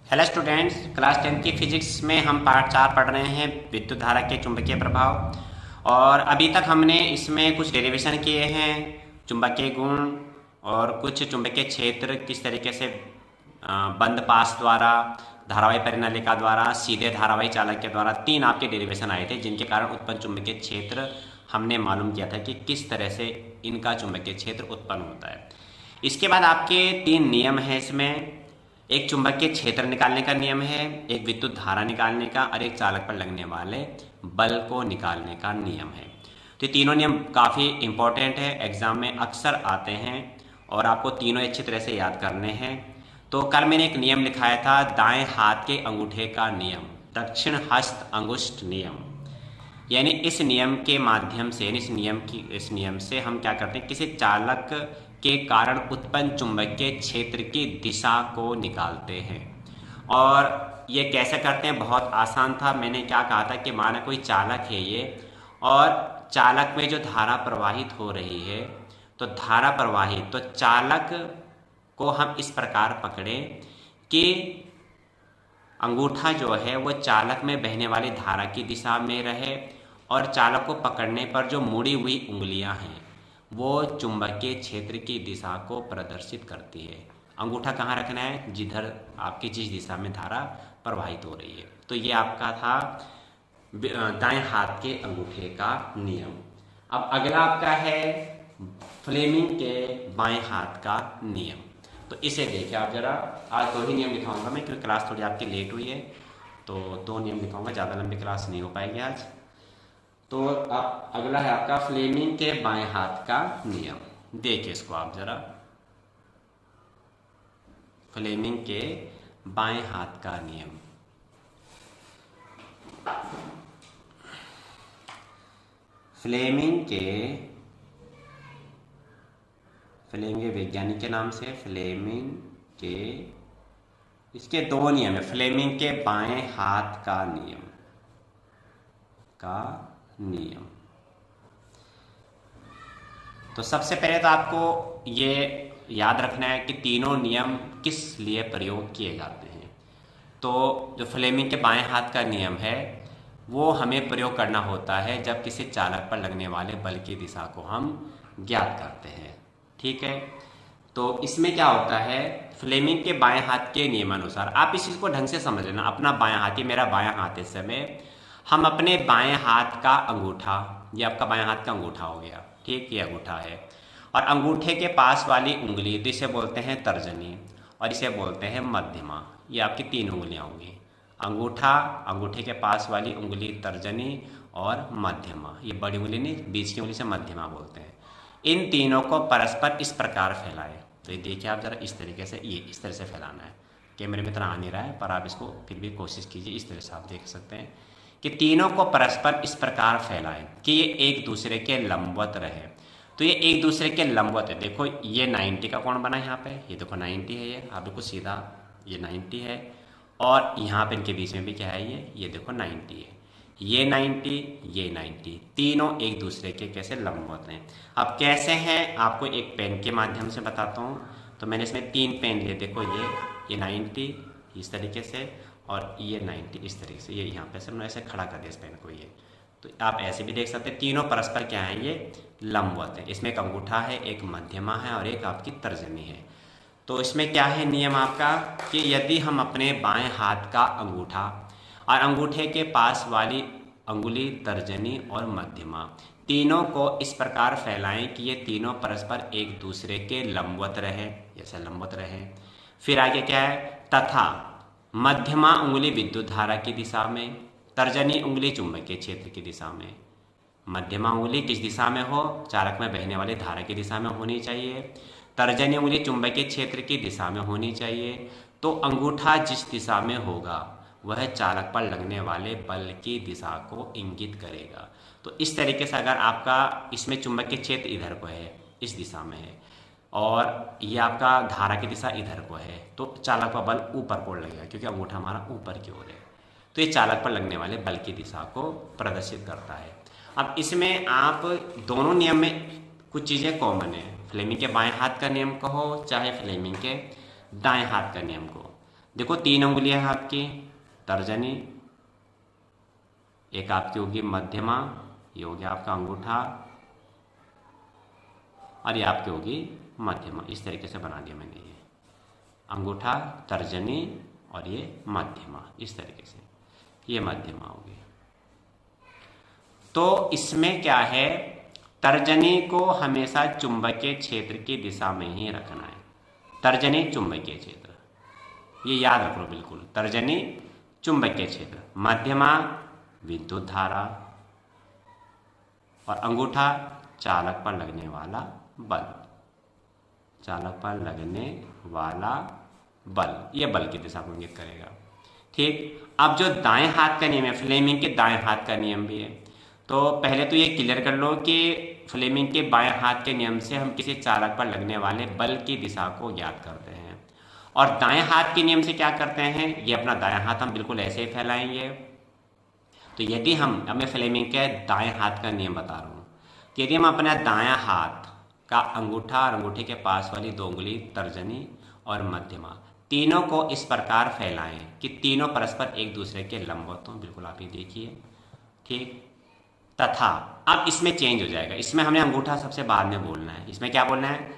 Hello students, class 10 की physics में हम पार्ट 4 पढ़ रहे हैं विद्युत धारा के चुंबकीय प्रभाव। और अभी तक हमने इसमें कुछ डेरिवेशन किए हैं, चुंबकीय गुण और कुछ चुंबकीय क्षेत्र किस तरीके से बंद पास द्वारा, धारावाही परिनालिका द्वारा, सीधे धारावाही चालक के द्वारा, 3 आपके डेरिवेशन आए थे जिनके कारण उत्पन्न चुंबकीय क्षेत्र हमने मालूम किया था कि किस तरह से इनका चुंबकीय क्षेत्र उत्पन्न होता है। इसके बाद आपके 3 नियम हैं इसमें। एक चुंबकीय क्षेत्र निकालने का नियम है, एक विद्युत धारा निकालने का और एक चालक पर लगने वाले बल को निकालने का नियम है। तो ये तीनों नियम काफ़ी इंपॉर्टेंट है, एग्जाम में अक्सर आते हैं और आपको तीनों अच्छी तरह से याद करने हैं। तो कल मैंने एक नियम लिखाया था, दाएं हाथ के अंगूठे का नियम, दक्षिण हस्त अंगुष्ठ नियम। यानी इस नियम के माध्यम से, इस नियम से हम क्या करते हैं, किसी चालक के कारण उत्पन्न चुंबकीय क्षेत्र की दिशा को निकालते हैं। और ये कैसे करते हैं, बहुत आसान था। मैंने क्या कहा था कि माना कोई चालक है ये, और चालक में जो धारा प्रवाहित हो रही है, तो धारा प्रवाहित, तो चालक को हम इस प्रकार पकड़ें कि अंगूठा जो है वो चालक में बहने वाली धारा की दिशा में रहे, और चालक को पकड़ने पर जो मुड़ी हुई उंगलियां हैं वो चुंबकीय क्षेत्र की दिशा को प्रदर्शित करती है। अंगूठा कहाँ रखना है, जिधर आपकी जिस दिशा में धारा प्रवाहित हो रही है। तो ये आपका था दाएं हाथ के अंगूठे का नियम। अब अगला आपका है फ्लेमिंग के बाएं हाथ का नियम। तो इसे देखिए आप जरा। आज 2 ही नियम लिखाऊंगा मैं, क्योंकि क्लास थोड़ी आपकी लेट हुई है, तो 2 नियम लिखाऊंगा, ज़्यादा लंबी क्लास नहीं हो पाएगी आज। तो अब अगला है आपका फ्लेमिंग के बाएं हाथ का नियम। देखिए इसको आप जरा, फ्लेमिंग के बाएं हाथ का नियम। फ्लेमिंग के वैज्ञानिक के नाम से फ्लेमिंग के, इसके 2 नियम है। फ्लेमिंग के बाएं हाथ का नियम तो सबसे पहले तो आपको ये याद रखना है कि तीनों नियम किस लिए प्रयोग किए जाते हैं। तो जो फ्लेमिंग के बाएं हाथ का नियम है वो हमें प्रयोग करना होता है जब किसी चालक पर लगने वाले बल की दिशा को हम ज्ञात करते हैं। ठीक है, तो इसमें क्या होता है, फ्लेमिंग के बाएं हाथ के नियमानुसार, आप इस चीज़ को ढंग से समझ लेना। अपना बायां हाथ, ये मेरा बायां हाथ, इस समय हम अपने बाएं हाथ का अंगूठा, ये आपका बाएं हाथ का अंगूठा हो गया, ठीक, ये अंगूठा है, और अंगूठे के पास वाली उंगली, तो इसे बोलते हैं तर्जनी और इसे बोलते हैं मध्यमा। ये आपकी 3 उंगलियां होंगी, अंगूठा, अंगूठे के पास वाली उंगली तर्जनी और मध्यमा। ये बड़ी उंगली नहीं, बीच की उंगली से मध्यमा बोलते हैं। इन तीनों को परस्पर इस प्रकार फैलाए। तो ये देखिए आप जरा, इस तरीके से, ये इस तरह से फैलाना है। कैमरे में इतना आ नहीं रहा है, पर आप इसको फिर भी कोशिश कीजिए, इस तरह से आप देख सकते हैं कि तीनों को परस्पर इस प्रकार फैलाएं कि ये एक दूसरे के लंबवत रहे। तो ये एक दूसरे के लंबवत है। देखो ये 90 का कोण बना यहाँ पे, ये देखो 90 है, ये आप देखो सीधा, ये 90 है, और यहाँ पे इनके बीच में भी क्या है, ये देखो 90 है, ये 90, ये 90, तीनों एक दूसरे के कैसे लंबवत हैं। अब कैसे हैं आपको एक पेन के माध्यम से बताता हूँ। तो मैंने इसमें 3 पेन लिए, देखो ये 90 इस तरीके से, और ये 90 इस तरीके से, ये यहाँ पे से ऐसे खड़ा कर दिया इस पेन को। ये तो आप ऐसे भी देख सकते हैं, तीनों परस्पर क्या है, ये लंबवत है। इसमें एक अंगूठा है, एक मध्यमा है और एक आपकी तर्जनी है। तो इसमें क्या है नियम आपका, कि यदि हम अपने बाएं हाथ का अंगूठा और अंगूठे के पास वाली अंगुली तर्जनी और मध्यमा, तीनों को इस प्रकार फैलाएं कि ये तीनों परस्पर एक दूसरे के लंबवत रहे, जैसे लंबवत रहे। फिर आगे क्या है, तथा मध्यमा उंगली विद्युत धारा की दिशा में, तर्जनी उंगली चुंबकीय क्षेत्र की दिशा में। मध्यमा उंगली किस दिशा में हो, चालक में बहने वाली धारा की दिशा में होनी चाहिए। तर्जनी उंगली चुंबकीय क्षेत्र की दिशा में होनी चाहिए। तो अंगूठा जिस दिशा में होगा वह चालक पर लगने वाले बल की दिशा को इंगित करेगा। तो इस तरीके से अगर आपका इसमें चुंबकीय क्षेत्र इधर को है, इस दिशा में है, और ये आपका धारा की दिशा इधर को है, तो चालक का बल ऊपर को लगेगा, क्योंकि अंगूठा हमारा ऊपर की ओर है। तो ये चालक पर लगने वाले बल की दिशा को प्रदर्शित करता है। अब इसमें आप दोनों नियम में कुछ चीज़ें कॉमन है। फ्लेमिंग के बाएं हाथ का नियम कहो चाहे फ्लेमिंग के दाएं हाथ का नियम को, देखो 3 उंगलियां हैं आपकी, तर्जनी, एक आपकी होगी मध्यमा, ये हो गया आपका अंगूठा, और ये आपकी होगी मध्यमा। इस तरीके से बना दिया मैंने, ये अंगूठा, तर्जनी और ये मध्यमा, इस तरीके से ये मध्यमा होगी। तो इसमें क्या है, तर्जनी को हमेशा चुंबकीय क्षेत्र की दिशा में ही रखना है। तर्जनी चुंबकीय क्षेत्र, ये याद रख लो बिल्कुल। तर्जनी चुंबकीय क्षेत्र, मध्यमा विद्युत धारा, और अंगूठा चालक पर लगने वाला बल। चालक पर लगने वाला बल, ये बल की दिशा को इंगित करेगा। ठीक, अब जो दाएं हाथ का नियम है, फ्लेमिंग के दाएं हाथ का नियम भी है। तो पहले तो ये क्लियर कर लो कि फ्लेमिंग के बाएं हाथ के नियम से हम किसी चालक पर लगने वाले बल की दिशा को ज्ञात करते हैं। और दाएं हाथ के नियम से क्या करते हैं, ये अपना दायां हाथ हम बिल्कुल ऐसे ही फैलाएंगे। तो यदि मैं फ्लेमिंग के दाएं हाथ का नियम बता रहा हूँ, कि यदि हम अपना दायां हाथ का अंगूठा और अंगूठे के पास वाली 2 उंगली, तर्जनी और मध्यमा, तीनों को इस प्रकार फैलाएं कि तीनों परस्पर एक दूसरे के लंबवत हों। बिल्कुल आप ये देखिए। ठीक, तथा अब इसमें चेंज हो जाएगा। इसमें हमने अंगूठा सबसे बाद में बोलना है। इसमें क्या बोलना है,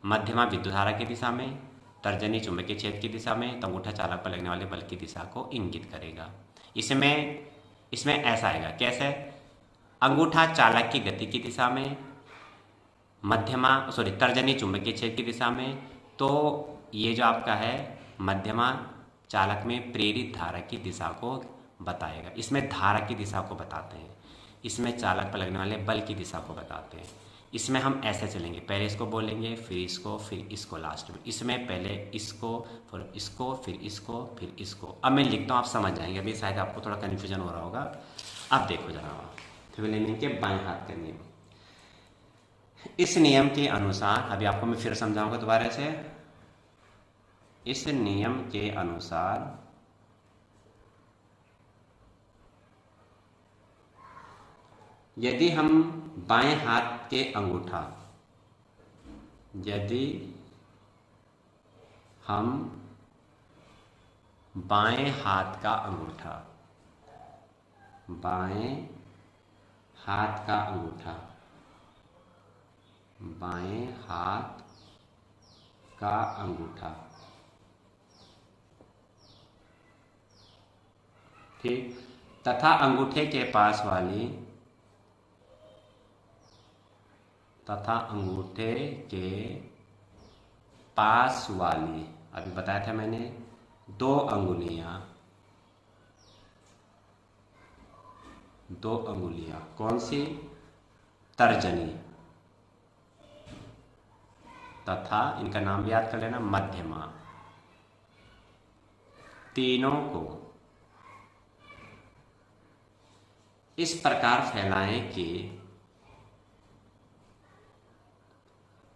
मध्यमा विद्युत धारा की दिशा में, तर्जनी चुंबकीय क्षेत्र की दिशा में, तो अंगूठा चालक पर लगने वाले बल की दिशा को इंगित करेगा। इसमें ऐसा आएगा, कैसे, अंगूठा चालक की गति की दिशा में, तर्जनी चुंबकीय क्षेत्र की दिशा में, तो ये जो आपका है मध्यमा चालक में प्रेरित धारा की दिशा को बताएगा। इसमें धारा की दिशा को बताते हैं, इसमें चालक पर लगने वाले बल की दिशा को बताते हैं। इसमें हम ऐसे चलेंगे, पहले इसको बोलेंगे, फिर इसको, फिर इसको लास्ट में। इसमें पहले इसको, फिर इसको, फिर इसको, फिर इसको। अब मैं लिखता हूँ, आप समझ जाएंगे। अभी शायद आपको थोड़ा कन्फ्यूजन हो रहा होगा। अब देखो जरा, फ्लेमिंग के बाएं हाथ का नियम। इस नियम के अनुसार, अभी आपको मैं फिर समझाऊंगा दोबारा से। इस नियम के अनुसार यदि हम बाएं हाथ के अंगूठा, यदि हम बाएं हाथ का अंगूठा, बाएं हाथ का अंगूठा, बाएं हाथ का अंगूठा, ठीक, तथा अंगूठे के पास वाली, तथा अंगूठे के पास वाली, अभी बताया था मैंने, 2 अंगुलियां, 2 अंगुलियां, कौन सी, तर्जनी, तथा इनका नाम भी याद कर लेना, मध्यमा, तीनों को इस प्रकार फैलाएं कि,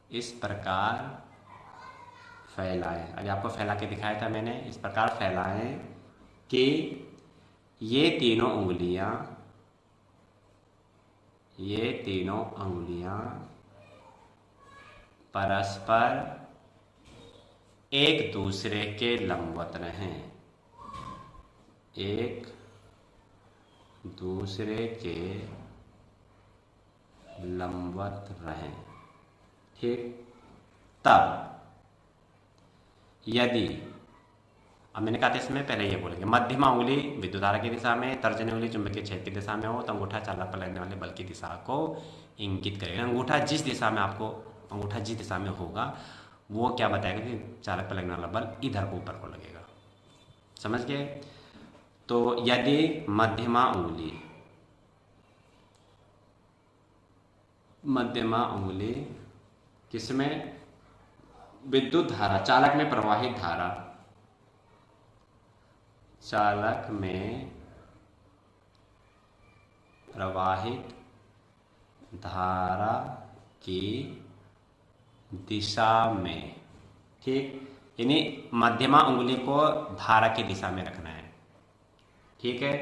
इस प्रकार फैलाएं, अभी आपको फैला के दिखाया था मैंने, इस प्रकार फैलाएं कि ये तीनों उंगलियां, ये तीनों अंगुलियां परस्पर एक दूसरे के लंबवत रहें, एक दूसरे के लंबवत रहें। ठीक, तब यदि, अब मैंने कहा था इसमें पहले ये बोलेंगे, मध्यमा उंगली विद्युत धारा की दिशा में, तर्जनी उंगली चुंबकीय क्षेत्र की दिशा में हो, तो अंगूठा चालक पर लगने वाले बल की दिशा को इंगित करेगा। अंगूठा जिस दिशा में होगा वो क्या बताएगा कि चालक पर लगने वाला बल इधर को, ऊपर को लगेगा। समझ गए। तो यदि मध्यमा उंगली किसमें, विद्युत धारा, चालक में प्रवाहित धारा, चालक में प्रवाहित धारा की दिशा में, ठीक, यानी मध्यमा उंगली को धारा की दिशा में रखना है। ठीक है,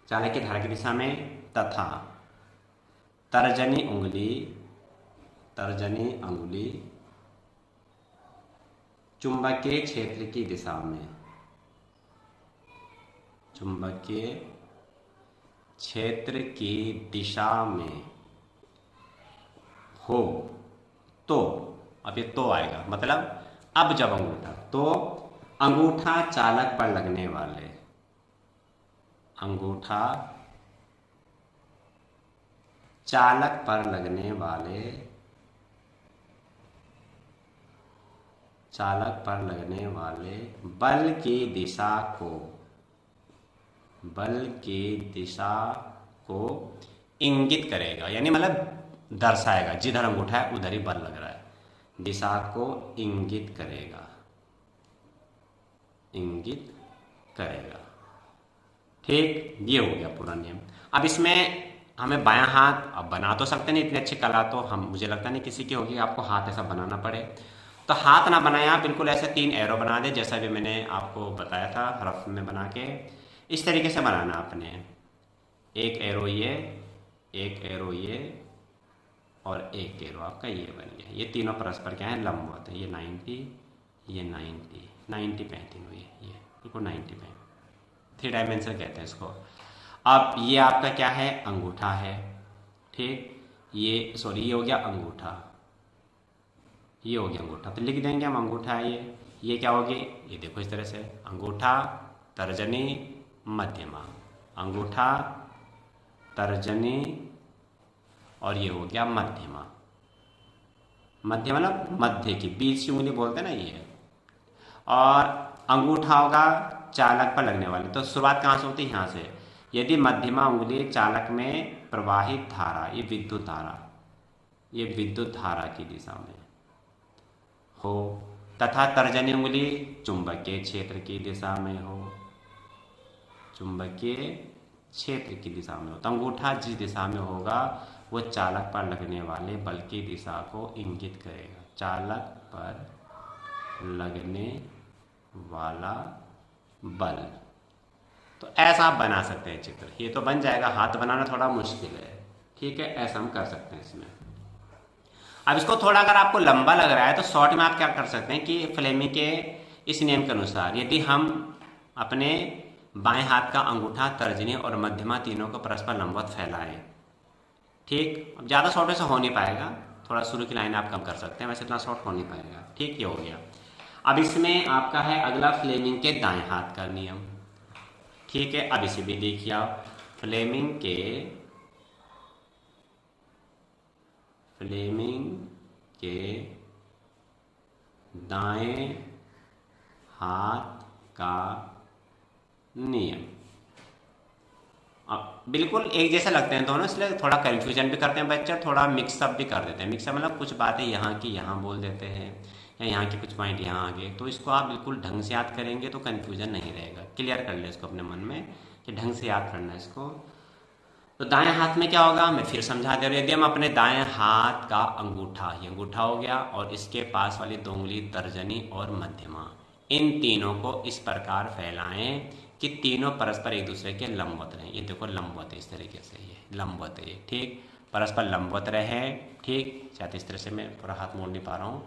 चालक की धारा की दिशा में, तथा तर्जनी अंगुली चुंबकीय क्षेत्र की दिशा में, चुंबकीय क्षेत्र की दिशा में हो तो, अब ये तो आएगा, मतलब अब जब अंगूठा, तो अंगूठा चालक पर लगने वाले, अंगूठा चालक पर लगने वाले, चालक पर लगने वाले बल की दिशा को, बल की दिशा को इंगित करेगा, यानी मतलब दर्शाएगा, जिधर अंगूठा है उधर ही बल लग रहा है, दिशा को इंगित करेगा, इंगित करेगा। ठीक, ये हो गया पूरा नियम। अब इसमें हमें बायां हाथ, अब बना तो सकते नहीं, इतनी अच्छी कला तो हम, मुझे लगता नहीं किसी की होगी, आपको हाथ ऐसा बनाना पड़े। तो हाथ ना बनाया, बिल्कुल ऐसे 3 एरो बना दे, जैसा भी मैंने आपको बताया था रफ में बना के। इस तरीके से बनाना आपने, एक एरो ये, एक एरो ये, और एक एरो आपका ये बन गया। ये तीनों परस्पर क्या है, लंबवत है। ये 90, ये 90 पे है तीनों, ये बिल्कुल 90 पे, 3 डायमेंशन कहते हैं इसको। अब ये आपका क्या है, अंगूठा है। ठीक, ये सॉरी, ये हो गया अंगूठा, ये हो गया अंगूठा, तो लिख देंगे हम अंगूठा है ये क्या होगी, ये देखो इस तरह से, अंगूठा, तर्जनी, मध्यमा, अंगूठा, तर्जनी, और ये हो गया मध्यमा। मध्य मतलब मध्य की, बीच की उंगली बोलते हैं ना ये। और अंगूठा होगा चालक पर लगने वाली, तो शुरुआत कहाँ से होती है, यहाँ से। यदि मध्यमा उंगली चालक में प्रवाहित धारा, ये विद्युत धारा, ये विद्युत धारा की दिशा में हो, तथा तर्जनी उंगली चुंबकीय क्षेत्र की दिशा में हो, चुंबकीय क्षेत्र की दिशा में हो, तो अंगूठा जिस दिशा में होगा वो चालक पर लगने वाले बल की दिशा को इंगित करेगा, चालक पर लगने वाला बल। तो ऐसा आप बना सकते हैं चित्र, ये तो बन जाएगा, हाथ बनाना थोड़ा मुश्किल है। ठीक है, ऐसा हम कर सकते हैं इसमें। अब इसको थोड़ा अगर आपको लंबा लग रहा है तो शॉर्ट में आप क्या कर सकते हैं कि फ्लेमिंग के इस नियम के अनुसार, यदि हम अपने बाएं हाथ का अंगूठा, तर्जनी और मध्यमा तीनों को परस्पर लंबवत फैलाएं। ठीक, अब ज़्यादा शॉर्ट से हो नहीं पाएगा, थोड़ा शुरू की लाइन आप कम कर सकते हैं, वैसे इतना शॉर्ट हो नहीं पाएगा। ठीक, ये हो गया। अब इसमें आपका है अगला फ्लेमिंग के दाएं हाथ का नियम। ठीक है, अब इसे भी देखिए आप, फ्लेमिंग के दाएं हाथ का नियम। अब बिल्कुल एक जैसे लगते हैं दोनों, इसलिए थोड़ा कन्फ्यूजन भी करते हैं बच्चे, थोड़ा मिक्सअप भी कर देते हैं। मिक्सअप मतलब कुछ बातें यहाँ की यहाँ बोल देते हैं, या यहाँ के कुछ पॉइंट यहाँ आ गए, तो इसको आप बिल्कुल ढंग से याद करेंगे तो कन्फ्यूजन नहीं रहेगा। क्लियर कर ले इसको अपने मन में कि ढंग से याद करना है इसको। तो दाएं हाथ में क्या होगा, मैं फिर समझा दे रहा हूँ। यदि हम अपने दाएं हाथ का अंगूठा, ये अंगूठा हो गया, और इसके पास वाली 2 उंगली तर्जनी और मध्यमा, इन तीनों को इस प्रकार फैलाएं कि तीनों परस्पर एक दूसरे के लंबवत रहें। ये देखो लंबवत है, इस तरीके से ये लंबवत है, ठीक, परस्पर लंबवत रहे। ठीक, शायद इस तरह से मैं पूरा हाथ मोड़ नहीं पा रहा हूँ।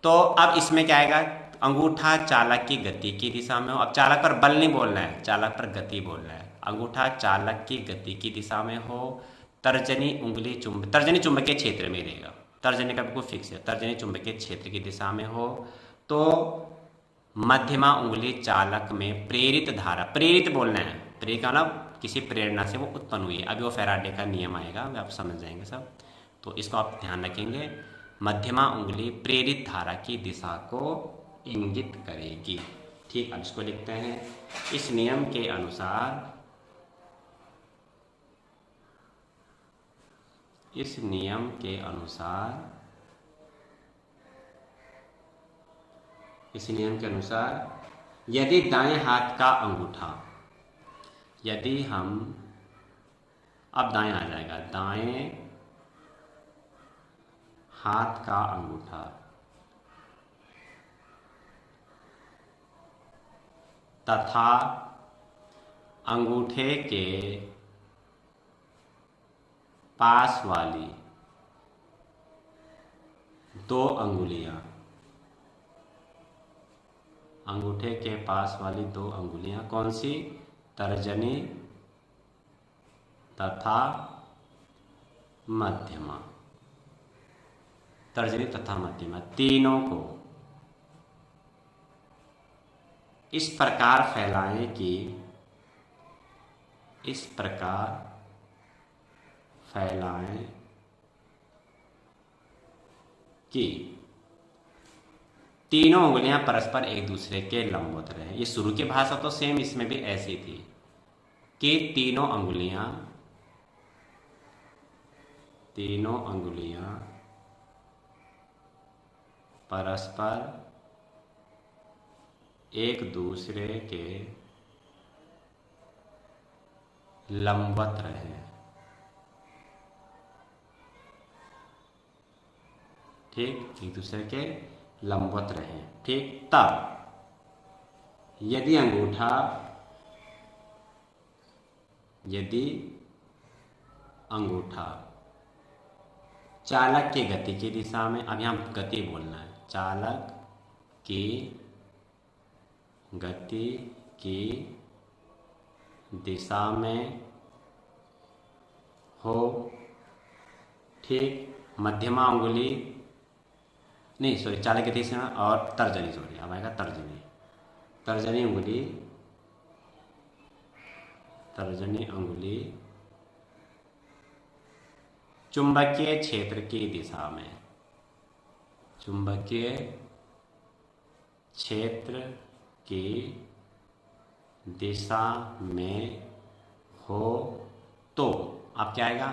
तो अब इसमें क्या आएगा, अंगूठा चालक की गति की दिशा में हो। अब चालक पर बल नहीं बोलना है, चालक पर गति बोलना है। अंगूठा चालक की गति की दिशा में हो, तर्जनी उंगली तर्जनी चुंबकीय क्षेत्र में रहेगा, तर्जनी का बिल्कुल फिक्स है, तर्जनी चुंबकीय क्षेत्र की दिशा में हो, तो मध्यमा उंगली चालक में प्रेरित धारा, प्रेरित बोलना है, प्रेरित मतलब किसी प्रेरणा से वो उत्पन्न हुई है। अभी वो फैराडे का नियम आएगा, आप समझ जाएंगे सब, तो इसको आप ध्यान रखेंगे। मध्यमा उंगली प्रेरित धारा की दिशा को इंगित करेगी। ठीक, अब इसको लिखते हैं, इस नियम के अनुसार, इस नियम के अनुसार, इस नियम के अनुसार यदि दाएं हाथ का अंगूठा, यदि हम, अब दाएं आ जाएगा, दाएं हाथ का अंगूठा तथा अंगूठे के पास वाली 2 अंगुलियां अंगूठे के पास वाली दो अंगुलियां कौन सी? तर्जनी तथा मध्यमा। तर्जनी तथा मध्यमा तीनों को इस प्रकार फैलाएं कि तीनों उंगलियां परस्पर एक दूसरे के लंबवत रहे। ये शुरू की भाषा तो सेम इसमें भी ऐसी थी कि तीनों अंगुलियां परस्पर एक दूसरे के लंबवत रहे। ठीक, एक दूसरे के लंबवत रहे। ठीक, तब यदि अंगूठा चालक की गति की दिशा में, अब यहां गति बोलना है, चालक की गति की दिशा में हो, ठीक, मध्यमा अंगुली नहीं सॉरी चालक की दिशा में और तर्जनी, सॉरी अब आएगा तर्जनी अंगुली चुंबकीय क्षेत्र की दिशा में, चुंबकीय क्षेत्र की दिशा में हो तो अब क्या आएगा?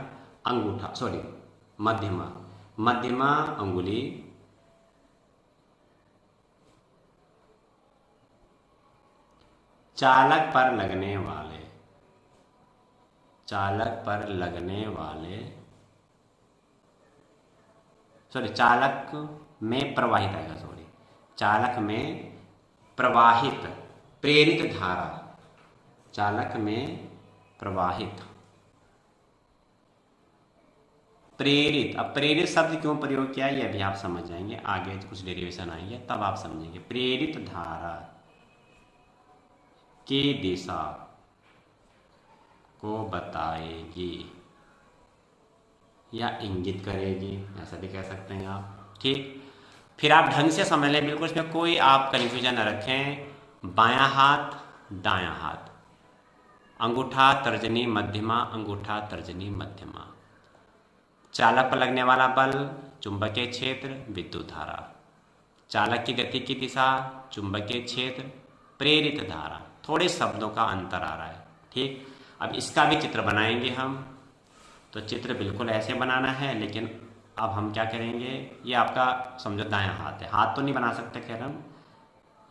अंगूठा सॉरी मध्यमा अंगुली चालक पर लगने वाले चालक में प्रवाहित आएगा, चालक में प्रवाहित प्रेरित धारा, चालक में प्रवाहित प्रेरित। अब प्रेरित शब्द क्यों प्रयोग किया ये अभी आप समझ जाएंगे, आगे कुछ डेरिवेशन आएंगे तब आप समझेंगे। प्रेरित धारा की दिशा को बताएगी या इंगित करेगी, ऐसा भी कह सकते हैं आप। ठीक, फिर आप ढंग से समझ लें, बिल्कुल इसमें कोई आप कन्फ्यूजन न रखें। बायां हाथ दायां हाथ, अंगूठा तर्जनी मध्यमा, अंगूठा तर्जनी मध्यमा, चालक पर लगने वाला बल चुंबकीय क्षेत्र विद्युत धारा, चालक की गति की दिशा चुंबकीय क्षेत्र प्रेरित धारा। थोड़े शब्दों का अंतर आ रहा है। ठीक, अब इसका भी चित्र बनाएंगे हम, तो चित्र बिल्कुल ऐसे बनाना है, लेकिन अब हम क्या करेंगे, ये आपका समझो दायां हाथ है, हाथ तो नहीं बना सकते खैर हम,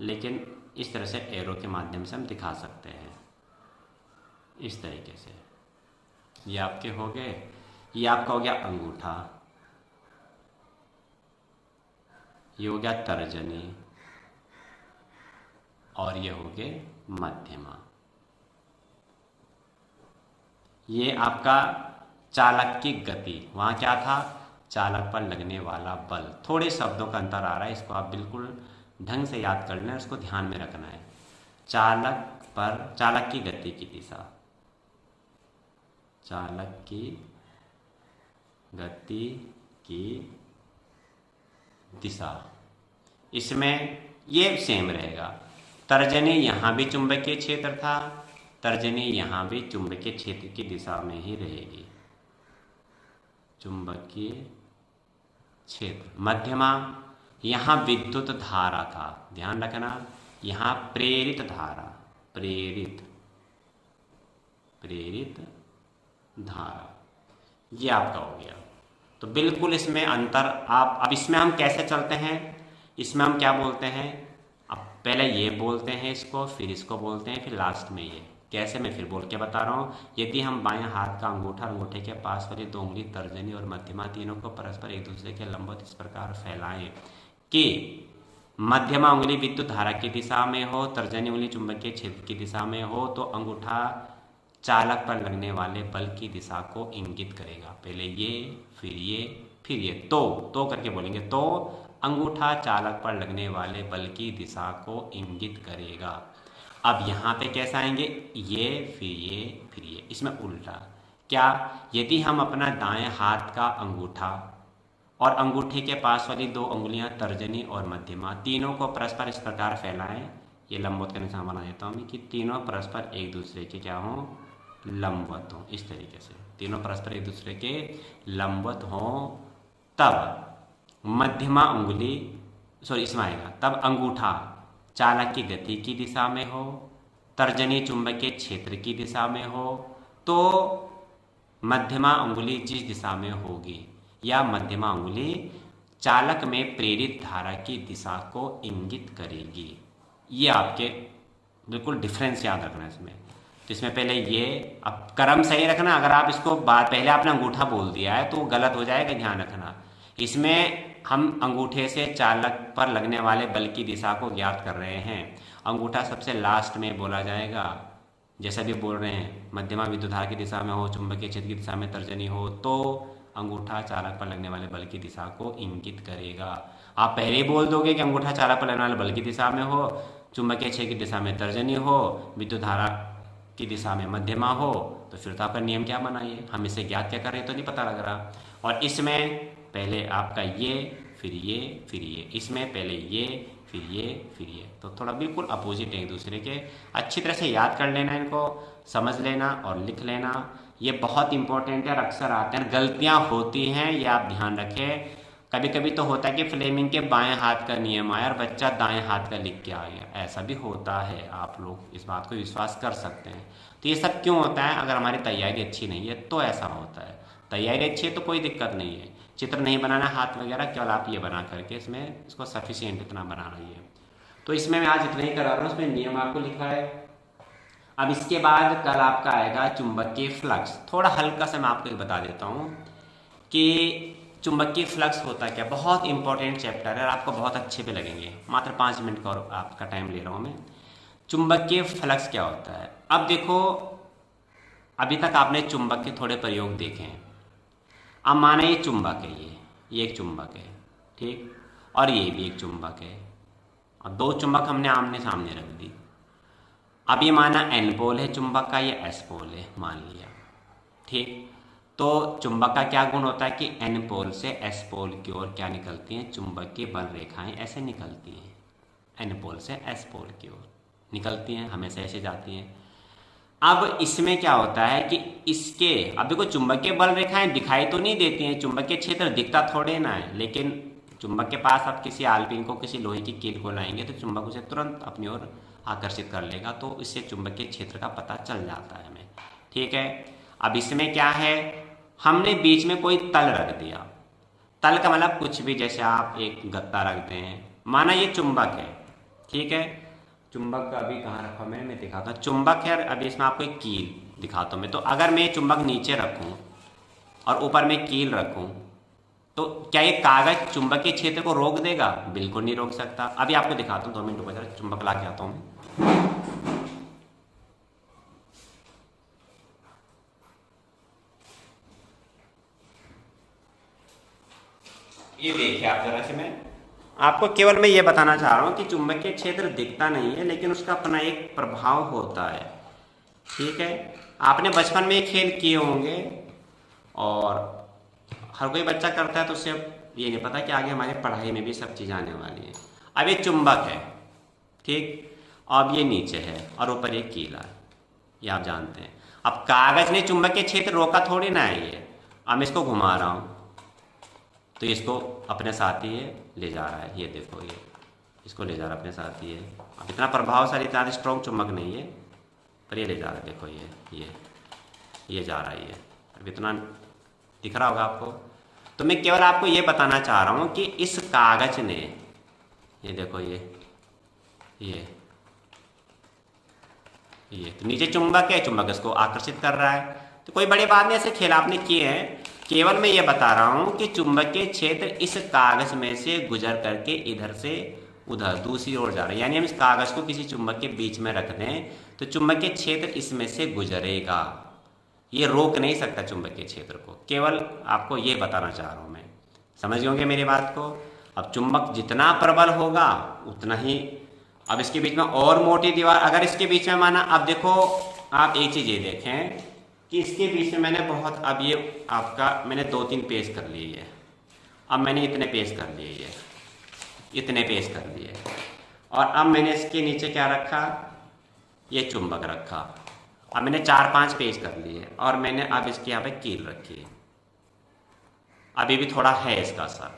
लेकिन इस तरह से एरो के माध्यम से हम दिखा सकते हैं इस तरीके से। ये आपके हो गए, ये आपका हो गया अंगूठा, ये हो गया तर्जनी और ये हो गए मध्यमा। ये आपका चालक की गति, वहां क्या था? चालक पर लगने वाला बल। थोड़े शब्दों का अंतर आ रहा है, इसको आप बिल्कुल ढंग से याद कर लेना, इसको ध्यान में रखना है। चालक की गति की दिशा, चालक की गति की दिशा, इसमें ये सेम रहेगा। तर्जनी यहां भी चुंबकीय क्षेत्र था, तर्जनी यहां भी चुंबकीय क्षेत्र की दिशा में ही रहेगी, चुंबकीय क्षेत्र। मध्यमा यहां विद्युत धारा था, ध्यान रखना, यहां प्रेरित धारा, प्रेरित धारा, ये आपका हो गया। तो बिल्कुल इसमें अंतर आप, अब इसमें हम कैसे चलते हैं, इसमें हम क्या बोलते हैं, अब पहले ये बोलते हैं इसको, फिर इसको बोलते हैं, फिर लास्ट में ये। कैसे मैं फिर बोल के बता रहा हूँ। यदि हम बाएं हाथ का अंगूठा और अंगूठे के पास वाली दो उंगली तर्जनी और मध्यमा तीनों को परस्पर एक दूसरे के लंबवत इस प्रकार फैलाएं कि मध्यमा उंगली विद्युत धारा की दिशा में हो, तर्जनी उंगली चुंबकीय क्षेत्र की दिशा में हो, तो अंगूठा चालक पर लगने वाले बल की दिशा को इंगित करेगा। पहले ये, फिर ये, फिर ये, तो करके बोलेंगे। तो अंगूठा चालक पर लगने वाले बल की दिशा को इंगित करेगा। अब यहाँ पे कैसा आएंगे, ये फिर ये फिर ये, इसमें उल्टा। क्या, यदि हम अपना दाएं हाथ का अंगूठा और अंगूठे के पास वाली 2 उंगलियां तर्जनी और मध्यमा तीनों को परस्पर इस प्रकार फैलाएं, ये लंबवत का निशान बना देता हूँ कि तीनों परस्पर एक दूसरे के क्या हों, लंबवत हों। इस तरीके से तीनों परस्पर एक दूसरे के लंबवत हों, तब मध्यमा उंगली इसमें आएगा, तब अंगूठा चालक की गति की दिशा में हो, तर्जनी चुंबकीय क्षेत्र की दिशा में हो, तो मध्यमा उंगली जिस दिशा में होगी या मध्यमा उंगली चालक में प्रेरित धारा की दिशा को इंगित करेगी। ये आपके बिल्कुल डिफरेंस याद रखना इसमें। तो इसमें पहले ये, अब क्रम सही रखना, अगर आप इसको पहले आपने अंगूठा बोल दिया है तो गलत हो जाएगा, ध्यान रखना। इसमें हम अंगूठे से चालक पर लगने वाले बल की दिशा को ज्ञात कर रहे हैं। अंगूठा सबसे लास्ट में बोला जाएगा, जैसा भी बोल रहे हैं, मध्यमा विद्युत धारा की दिशा में हो, चुंबकीय क्षेत्र की दिशा में तर्जनी हो, तो अंगूठा चालक पर लगने वाले बल की दिशा को इंगित करेगा। आप पहले ही बोल दोगे कि अंगूठा चालक पर लगने वाले बल की दिशा में हो, चुंबकीय क्षेत्र की दिशा में तर्जनी हो, विद्युत धारा की दिशा में मध्यमा हो, तो फिर तो आपका नियम क्या बना, ये हम इसे ज्ञात क्या कर रहे हैं तो नहीं पता लग रहा। और इसमें पहले आपका ये फिर ये फिर ये, इसमें पहले ये फिर ये फिर ये, तो थोड़ा बिल्कुल अपोजिट है एक दूसरे के। अच्छी तरह से याद कर लेना, इनको समझ लेना और लिख लेना, ये बहुत इंपॉर्टेंट है। और अक्सर आते हैं, गलतियां होती हैं, ये आप ध्यान रखें। कभी कभी तो होता है कि फ्लेमिंग के बाएं हाथ का नियम आया और बच्चा दाएं हाथ का लिख के आ गया, ऐसा भी होता है। आप लोग इस बात को विश्वास कर सकते हैं। तो ये सब क्यों होता है, अगर हमारी तैयारी अच्छी नहीं है तो ऐसा होता है। तैयारी अच्छी है तो कोई दिक्कत नहीं है, चित्र नहीं बनाना हाथ वगैरह, केवल आप ये बना करके इसमें इसको सफिशिएंट इतना बनाना ही है। तो इसमें मैं आज इतना ही करा रहा हूँ, इसमें नियम आपको लिखा है। अब इसके बाद कल आपका आएगा चुंबकीय फ्लक्स। थोड़ा हल्का सा मैं आपको बता देता हूँ कि चुंबकीय फ्लक्स होता क्या, बहुत इंपॉर्टेंट चैप्टर है और आपको बहुत अच्छे पे लगेंगे। मात्र 5 मिनट का और आपका टाइम ले रहा हूँ मैं। चुंबकीय फ्लक्स क्या होता है, अब देखो, अभी तक आपने चुंबक के थोड़े प्रयोग देखे हैं। अब माना ये चुंबक है, ये एक चुंबक है, ठीक, और ये भी एक चुंबक है, और 2 चुंबक हमने आमने सामने रख दी। अब ये माना एन पोल है चुंबक का, ये एस पोल है मान लिया, ठीक। तो चुंबक का क्या गुण होता है कि एन पोल से एस पोल की ओर क्या निकलती हैं, चुंबक की बल रेखाएं ऐसे निकलती हैं। एन पोल से एस पोल की ओर निकलती हैं, हमेशा ऐसे जाती हैं। अब इसमें क्या होता है कि इसके, अब देखो चुंबकीय बल रेखाएं दिखाई तो नहीं देती हैं, चुंबकीय क्षेत्र दिखता थोड़े ना है, लेकिन चुंबक के पास आप किसी आलपिन को, किसी लोहे की कील को लाएंगे तो चुंबक उसे तुरंत अपनी ओर आकर्षित कर लेगा, तो इससे चुंबकीय क्षेत्र का पता चल जाता है हमें, ठीक है। अब इसमें क्या है, हमने बीच में कोई तल रख दिया। तल का मतलब कुछ भी, जैसे आप एक गत्ता रखते हैं, माना ये चुंबक है, ठीक है। चुंबक का अभी कहाँ रखा मैं दिखाता हूँ। चुंबक है, अभी इसमें आपको एक कील दिखाता हूँ मैं। तो अगर मैं चुंबक नीचे रखूँ और ऊपर में कील रखूँ, तो क्या ये कागज चुंबकीय क्षेत्र को रोक देगा? बिल्कुल नहीं रोक सकता। अभी आपको दिखाता हूँ, 2 मिनट रुको जरा, चुंबक ला के आता हूँ मैं। ये देखिए आप जरा से, मैं आपको केवल मैं ये बताना चाह रहा हूँ कि चुंबकीय क्षेत्र दिखता नहीं है, लेकिन उसका अपना एक प्रभाव होता है, ठीक है। आपने बचपन में खेल किए होंगे और हर कोई बच्चा करता है, तो उससे ये नहीं पता कि आगे हमारी पढ़ाई में भी सब चीज़ आने वाली है। अब ये चुंबक है, ठीक, अब ये नीचे है और ऊपर ये कीला है, ये आप जानते हैं। अब कागज ने चुंबकीय क्षेत्र रोका थोड़ी ना है ये। अब मैं इसको घुमा रहा हूँ तो इसको अपने साथ ही ये ले जा रहा है, ये देखो, ये इसको ले जा रहा है अपने साथ ही। अब इतना प्रभावशाली, इतना स्ट्रॉन्ग चुंबक नहीं है, पर ये ले जा रहा है, देखो ये जा रहा है, ये अब इतना दिख रहा होगा आपको। तो मैं केवल आपको ये बताना चाह रहा हूँ कि इस कागज ने, ये देखो, ये तो नीचे चुंबक है, चुंबक इसको आकर्षित कर रहा है। तो कोई बड़ी बात नहीं, ऐसे खेल आपने किए हैं। केवल मैं ये बता रहा हूँ कि चुंबकीय क्षेत्र इस कागज में से गुजर करके इधर से उधर दूसरी ओर जा रहा है। यानी हम इस कागज को किसी चुंबक के बीच में रख दें तो चुंबकीय क्षेत्र इसमें से गुजरेगा, ये रोक नहीं सकता चुंबकीय क्षेत्र को। केवल आपको ये बताना चाह रहा हूँ मैं, समझ गए होंगे मेरी बात को। अब चुंबक जितना प्रबल होगा उतना ही, अब इसके बीच में और मोटी दीवार, अगर इसके बीच में माना, अब देखो आप एक चीज़ ये देखें कि इसके बीच में मैंने बहुत, अब ये आपका मैंने 2-3 पेज कर लिए है, अब मैंने इतने पेज कर लिए है, इतने पेज कर लिए, और अब मैंने इसके नीचे क्या रखा, ये चुंबक रखा। अब मैंने 4-5 पेज कर लिए और मैंने अब इसके यहाँ पे कील रखी है। अभी भी थोड़ा है इसका असर,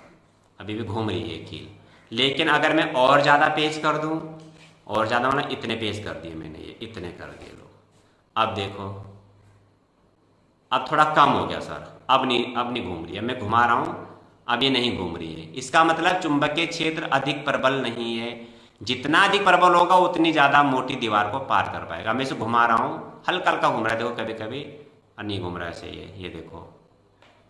अभी भी घूम रही है कील, लेकिन अगर मैं और ज़्यादा पेज कर दूँ, और ज़्यादा मतलब इतने पेज कर दिए मैंने, ये इतने कर दिए लो, अब देखो अब थोड़ा कम हो गया सर, अब नहीं घूम रही है, मैं घुमा रहा हूँ, अब ये नहीं घूम रही है। इसका मतलब चुंबकीय क्षेत्र अधिक प्रबल नहीं है, जितना अधिक प्रबल होगा उतनी ज़्यादा मोटी दीवार को पार कर पाएगा। मैं इसे घुमा रहा हूँ, हल्का हल्का घूम रहा है, देखो कभी कभी, और नहीं घूम रहा है ऐसे, ये देखो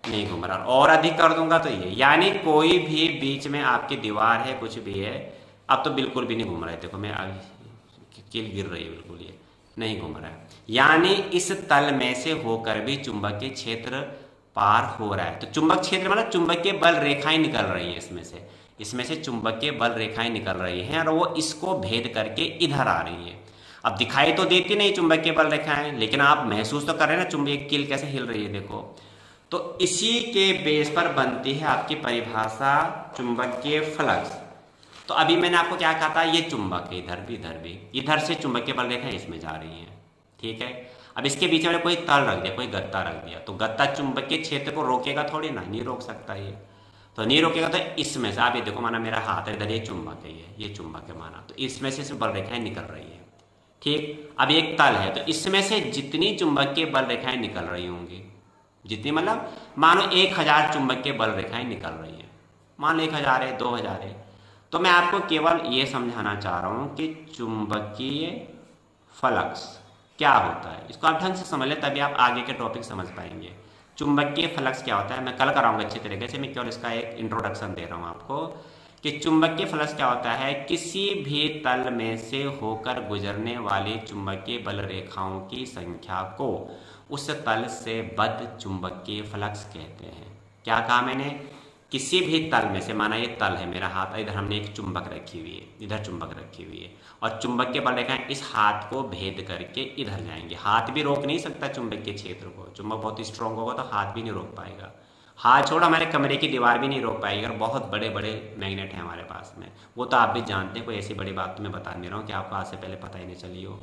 नहीं घूम रहा, और अधिक कर दूंगा तो ये, यानी कोई भी बीच में आपकी दीवार है, कुछ भी है, अब तो बिल्कुल भी नहीं घूम रहा है, देखो मैं कील गिर रही है, बिल्कुल ये नहीं घूम रहा है, यानी इस तल में से होकर भी चुंबकीय क्षेत्र पार हो रहा है। तो चुंबक क्षेत्र मतलब चुंबकीय बल रेखाएं निकल रही हैं, इसमें से चुंबकीय बल रेखाएं निकल रही हैं, और वो इसको भेद करके इधर आ रही है। अब दिखाई तो देती नहीं चुंबकीय बल रेखाएं, लेकिन आप महसूस तो कर रहे हैं ना चुंबकीय कील कैसे हिल रही है, देखो। तो इसी के बेस पर बनती है आपकी परिभाषा चुंबकीय फ्लक्स। तो अभी मैंने आपको क्या कहा था, ये चुंबक है, इधर भी इधर से चुंबकीय बल रेखाएं इसमें जा रही हैं, ठीक है। अब इसके बीच में कोई तल रख दिया, कोई गत्ता रख दिया, तो गत्ता चुंबकीय क्षेत्र को रोकेगा थोड़ी ना, नहीं रोक सकता ये, तो नहीं रोकेगा। तो इसमें से आप ये देखो, माना मेरा हाथ है इधर, ये चुंबक है, ये चुंबक है माना, तो इसमें से बल रेखाएं निकल रही है, ठीक। अब एक तल है, तो इसमें से जितनी चुंबकीय बल रेखाएं निकल रही होंगी, जितनी मतलब मानो 1000 चुंबकीय बल रेखाएं निकल रही है, मान लो 1000 है, 2000 है, तो मैं आपको केवल ये समझाना चाह रहा हूँ कि चुंबकीय फ्लक्स क्या होता है, इसको आप ढंग से समझ लें, तभी आप आगे के टॉपिक समझ पाएंगे। चुंबकीय फ्लक्स क्या होता है मैं कल कराऊंगा अच्छी तरीके से, मैं केवल इसका एक इंट्रोडक्शन दे रहा हूँ आपको कि चुंबकीय फ्लक्स क्या होता है। किसी भी तल में से होकर गुजरने वाली चुंबकीय बल रेखाओं की संख्या को उस तल से बद्ध चुंबकीय फ्लक्स कहते हैं। क्या कहा मैंने, किसी भी तल में से, माना ये तल है मेरा हाथ, इधर हमने एक चुंबक रखी हुई है, इधर चुंबक रखी हुई है, और चुंबकीय बल रेखाएं इस हाथ को भेद करके इधर जाएंगे। हाथ भी रोक नहीं सकता चुंबकीय क्षेत्र को, चुंबक बहुत स्ट्रांग होगा तो हाथ भी नहीं रोक पाएगा, हाथ छोड़ हमारे कमरे की दीवार भी नहीं रोक पाएगी, और बहुत बड़े बड़े मैग्नेट हैं हमारे पास में, वो तो आप भी जानते हैं, कोई ऐसी बड़ी बात तो मैं बता नहीं रहा हूँ कि आपको आज से पहले पता ही नहीं चली हो।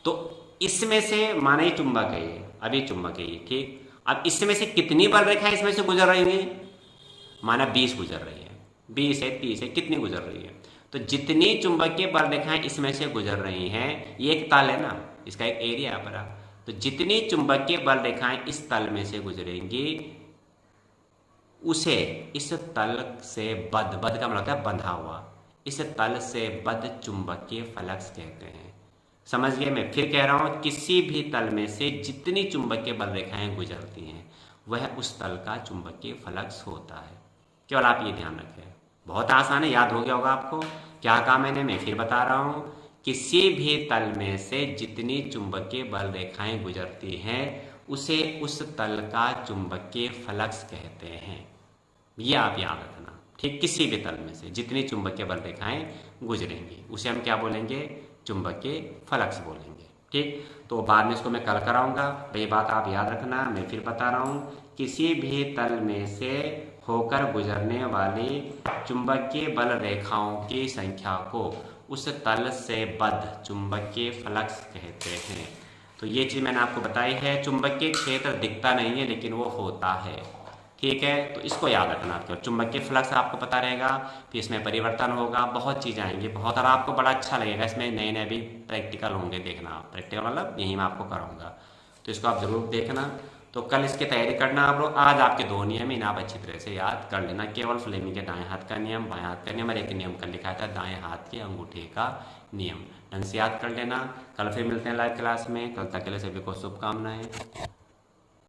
तो इसमें से माना ये चुंबक है, ये अभी चुंबक है ये, ठीक। अब इसमें से कितनी बल रेखाएं इसमें से गुजर रही है, माना 20 गुजर रही है, 20 है, 30 है, कितनी गुजर रही है, तो जितनी चुंबकीय बल रेखाएं इसमें से गुजर रही हैं, ये एक तल है ना, इसका एक एरिया है बड़ा, तो जितनी चुंबकीय बल रेखाएं इस तल में से गुजरेंगी उसे इस तल से बद्ध का मतलब होता है बंधा हुआ, इस तल से बद्ध चुंबकीय फ्लक्स कहते हैं। समझ गए, मैं फिर कह रहा हूं, किसी भी तल में से जितनी चुंबकीय बल रेखाएं गुजरती हैं वह उस तल का चुंबकीय फ्लक्स होता है। केवल आप ये ध्यान रखें, बहुत आसान है, याद हो गया होगा आपको। क्या कहा मैंने, मैं फिर बता रहा हूं, किसी भी तल में से जितनी चुंबकीय बल रेखाएं गुजरती हैं उसे उस तल का चुंबकीय फ्लक्स कहते हैं, ये आप याद रखना, ठीक। किसी भी तल में से जितनी चुंबकीय बल रेखाएं गुजरेंगी उसे हम क्या बोलेंगे, चुंबकीय फ्लक्स बोलेंगे, ठीक। तो बाद में इसको मैं कल कराऊंगा, ये बात आप याद रखना। मैं फिर बता रहा हूँ, किसी भी तल में से होकर गुजरने वाली चुंबकीय बल रेखाओं की संख्या को उस तल से बद्ध चुंबकीय फ्लक्स कहते हैं। तो ये चीज़ मैंने आपको बताई है, चुंबकीय क्षेत्र दिखता नहीं है लेकिन वो होता है, ठीक है। तो इसको याद रखना आपको, चुंबकीय फ्लक्स आपको पता रहेगा, फिर इसमें परिवर्तन होगा, बहुत चीज़ें आएंगी बहुत, और आपको बड़ा अच्छा लगेगा, इसमें नए नए भी प्रैक्टिकल होंगे, देखना आप, प्रैक्टिकल मतलब यही मैं आपको कराऊंगा, तो इसको आप जरूर देखना। तो कल इसकी तैयारी करना आप लोग। आज आपके 2 नियम इन आप अच्छी तरह से याद कर लेना, केवल फ्लेमिंग के दाएं हाथ का नियम, बाएं हाथ का नियम, और एक नियम कल लिखा था दाएं हाथ के अंगूठे का नियम, ढंग से याद कर लेना। कल फिर मिलते हैं लाइव क्लास में, कल तक के लिए सभी को शुभकामनाएं।